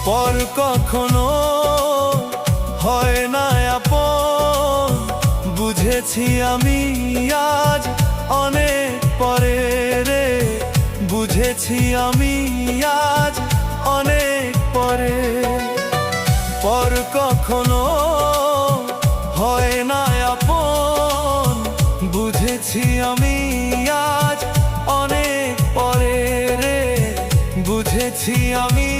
পর কখনো হয় না আপন, বুঝেছি আমি আজ অনেক পরে রে, বুঝেছি আমি আজ অনেক পরে। পর কখনো হয় না আপন, বুঝেছি আমি আজ অনেক পরে রে, বুঝেছি আমি